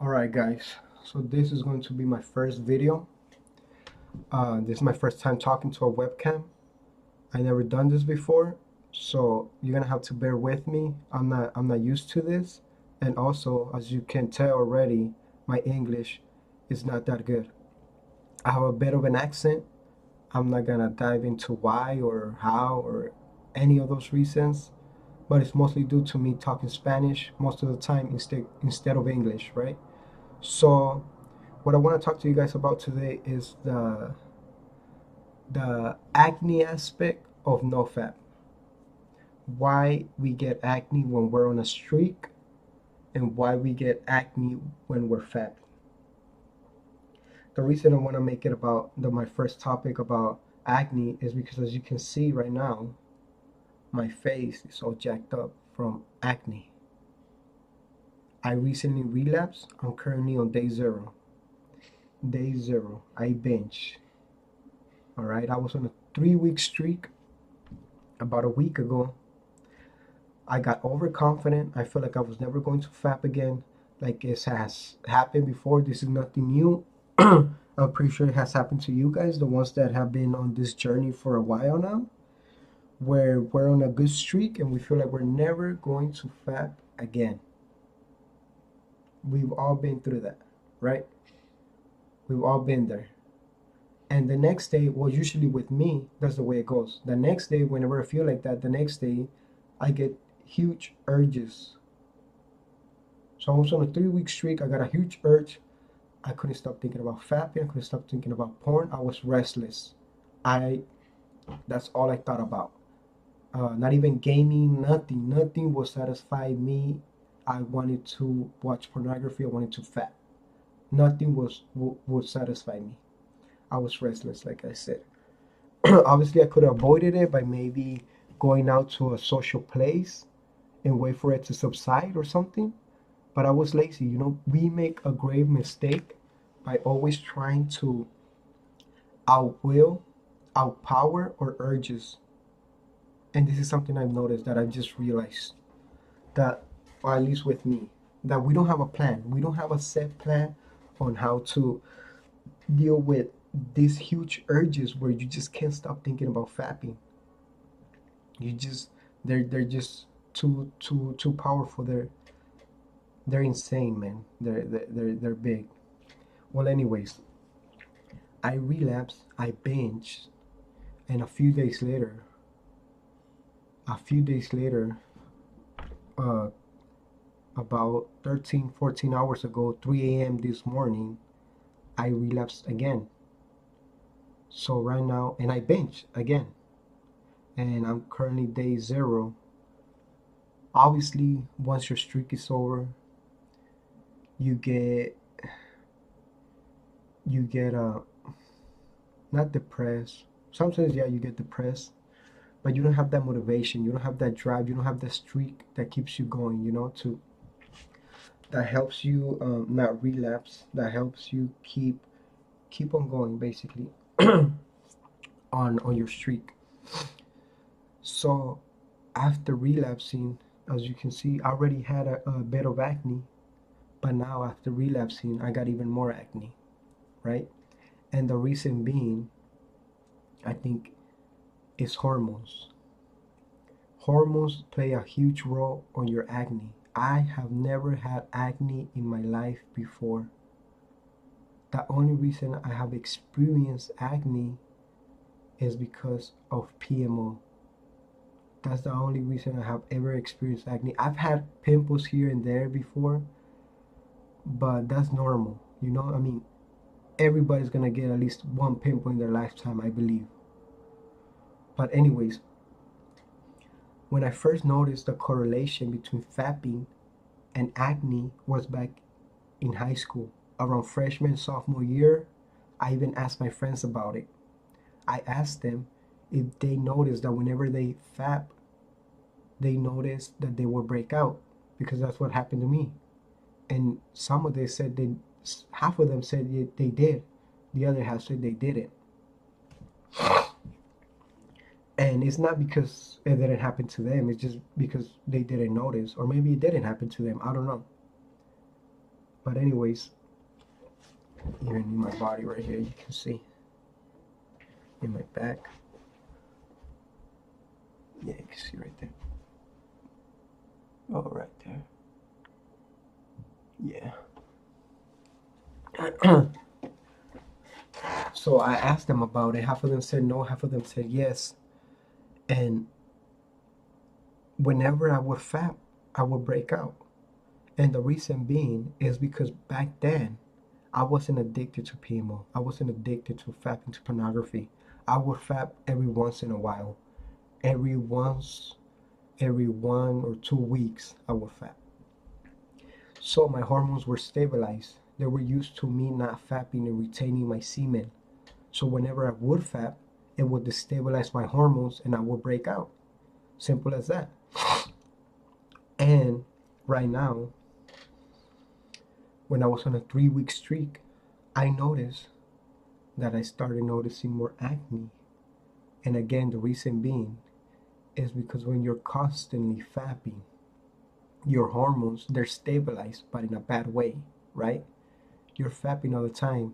Alright guys, so this is going to be my first video. This is my first time talking to a webcam. I never done this before, so you're gonna have to bear with me. I'm not used to this, and also as you can tell already, my English is not that good. I have a bit of an accent. I'm not gonna dive into why or how or any of those reasons, but it's mostly due to me talking Spanish most of the time instead of English, right? So what I want to talk to you guys about today is the acne aspect of NoFap. Why we get acne when we're on a streak, and why we get acne when we're fat. The reason I want to make it about my first topic about acne is because, as you can see right now, my face is all jacked up from acne. I recently relapsed. I'm currently on day zero. Day zero. I binge. All right, I was on a 3-week streak about a week ago. I got overconfident. I feel like I was never going to fap again. Like it has happened before. This is nothing new. I'm pretty sure it has happened to you guys, the ones that have been on this journey for a while now, where we're on a good streak and we feel like we're never going to fap again. We've all been through that, right? We've all been there. And the next day, well, usually with me, that's the way it goes. The next day, whenever I feel like that, the next day, I get huge urges. So I was on a 3-week streak. I got a huge urge. I couldn't stop thinking about fapping. I couldn't stop thinking about porn. I was restless. That's all I thought about. Not even gaming, nothing. Nothing will satisfy me. I wanted to watch pornography. I wanted to fap. Nothing would satisfy me. I was restless, like I said. Obviously, I could have avoided it by maybe going out to a social place and wait for it to subside or something. But I was lazy. We make a grave mistake by always trying to outpower our urges. And this is something I've noticed, that I've just realized that, or at least with me, that we don't have a plan. We don't have a set plan on how to deal with these huge urges where you just can't stop thinking about fapping. They're just too powerful. They're insane, man. They're big. Well, anyways, I relapsed, I binged, and a few days later, uh, about 13-14 hours ago, 3 a.m. this morning, I relapsed again. So right now, and I binge again, and I'm currently day zero. Obviously, once your streak is over, you get not depressed. Sometimes, yeah, you get depressed, but you don't have that motivation. You don't have that drive. You don't have that streak that keeps you going. That helps you not relapse. That helps you keep on going, basically, on your streak. So after relapsing, as you can see, I already had a bit of acne, but now after relapsing, I got even more acne, right? And the reason being, I think, is hormones. Hormones play a huge role on your acne. I have never had acne in my life before. The only reason I have experienced acne is because of PMO. That's the only reason I have ever experienced acne. I've had pimples here and there before, but that's normal. I mean, everybody's gonna get at least one pimple in their lifetime, I believe. But anyways, when I first noticed the correlation between fapping and acne was back in high school, around freshman, sophomore year. I even asked my friends about it. I asked them if they noticed that whenever they fap, they noticed that they would break out, because that's what happened to me. And some of them said half of them said they did. The other half said they didn't. And it's not because it didn't happen to them. It's just because they didn't notice, or maybe it didn't happen to them. I don't know. But anyways, even in my body right here, you can see in my back. Yeah, you can see right there. Oh, right there. Yeah. So I asked them about it. Half of them said no, half of them said yes. And whenever I would fap, I would break out. And the reason being is because back then, I wasn't addicted to PMO. I wasn't addicted to fapping, to pornography. I would fap every once in a while. Every 1 or 2 weeks, I would fap. So my hormones were stabilized. They were used to me not fapping and retaining my semen. So whenever I would fap, it would destabilize my hormones and I would break out. Simple as that. And right now, when I was on a 3-week streak, I noticed that I started noticing more acne. And again, the reason being is because when you're constantly fapping, your hormones, they're stabilized, but in a bad way, right? You're fapping all the time.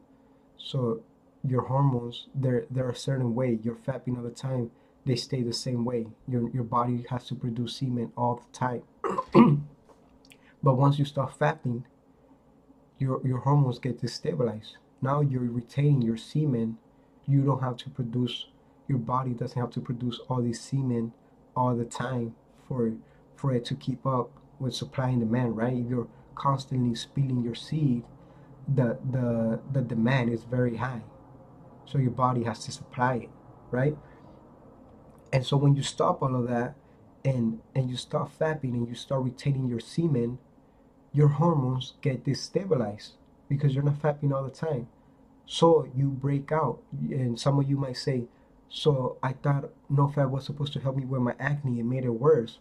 So your hormones, they're a certain way. You're fapping all the time. They stay the same way. Your body has to produce semen all the time. But once you stop fapping, your hormones get destabilized. Now you're retaining your semen. You don't have to produce, your body doesn't have to produce all this semen all the time for it to keep up with supply and demand, right? If you're constantly spilling your seed, the demand is very high. So your body has to supply it, right? And so when you stop all of that and you stop fapping and you start retaining your semen, your hormones get destabilized because you're not fapping all the time. So you break out. And some of you might say, so I thought NoFap was supposed to help me with my acne and made it worse.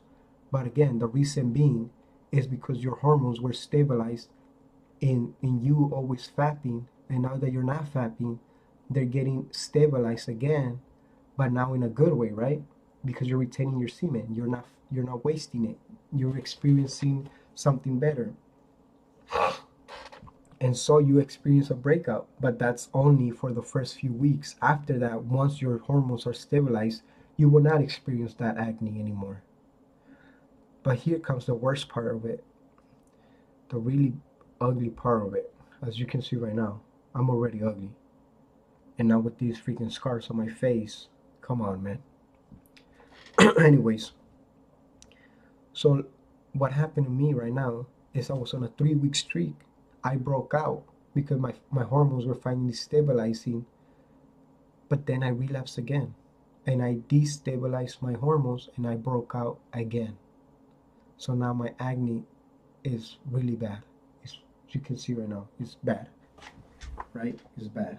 But again, the reason being is because your hormones were stabilized in you always fapping, and now that you're not fapping, they're getting stabilized again, but now in a good way, right? Because you're retaining your semen. You're not wasting it. You're experiencing something better. And so you experience a breakout, but that's only for the first few weeks. After that, once your hormones are stabilized, you will not experience that acne anymore. But here comes the worst part of it, the really ugly part of it. As you can see right now, I'm already ugly. And now with these freaking scars on my face, come on, man. Anyways, so what happened to me right now is I was on a 3-week streak. I broke out because my hormones were finally stabilizing, but then I relapsed again. And I destabilized my hormones and I broke out again. So now my acne is really bad. As you can see right now, it's bad, right? It's bad.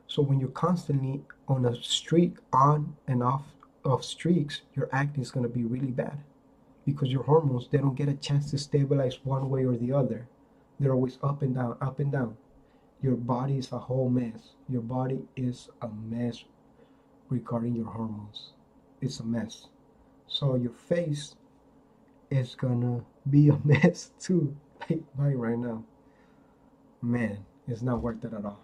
So when you're constantly on a streak, on and off of streaks, your acne is going to be really bad because your hormones, they don't get a chance to stabilize one way or the other. They're always up and down, up and down. Your body is a whole mess. Your body is a mess regarding your hormones. It's a mess. So your face is gonna be a mess too, like mine right now. Man, it's not worth it at all.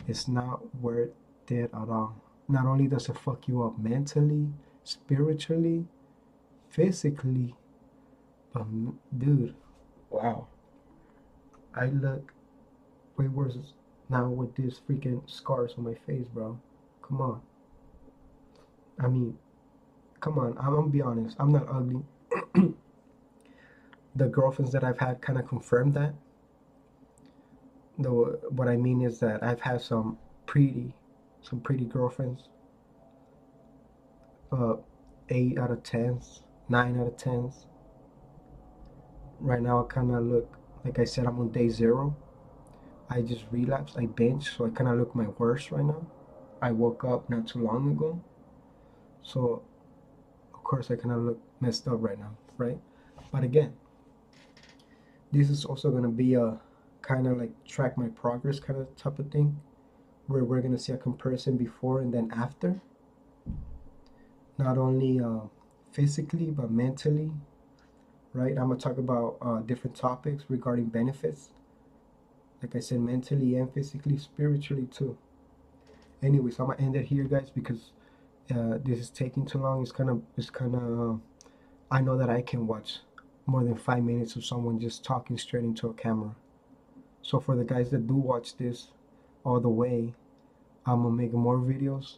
It's not worth it at all. Not only does it fuck you up mentally, spiritually, physically, but dude, wow. I look way worse now with these freaking scars on my face, bro. Come on. I mean, come on. I'm gonna be honest. I'm not ugly. The girlfriends that I've had kind of confirmed that. Though what I mean is that I've had some pretty girlfriends. Uh, 8 out of 10s, 9 out of 10s. Right now, I kind of look like I said I'm on day 0. I just relapsed. I binged, so I kind of look my worst right now. I woke up not too long ago, so of course I kind of look messed up right now, right? But again, this is also gonna be a kind of like track my progress kind of type of thing, where we're gonna see a comparison before and then after, not only physically but mentally, right? I'm gonna talk about different topics regarding benefits, like I said, mentally and physically, spiritually too. Anyways, I'm gonna end it here, guys, because this is taking too long. It's kind of I know that I can watch more than 5 minutes of someone just talking straight into a camera. So for the guys that do watch this all the way, I'm gonna make more videos,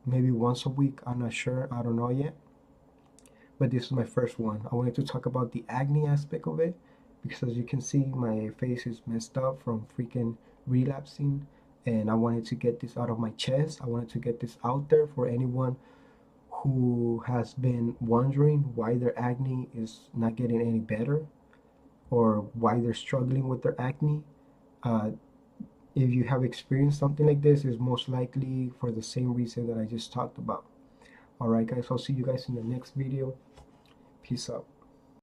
maybe once a week. I'm not sure. I don't know yet. But this is my first one. I wanted to talk about the acne aspect of it because, as you can see, my face is messed up from freaking relapsing, and I wanted to get this out of my chest. I wanted to get this out there for anyone who has been wondering why their acne is not getting any better or why they're struggling with their acne. Uh, if you have experienced something like this, it's most likely for the same reason that I just talked about. Alright guys, I'll see you guys in the next video. Peace out.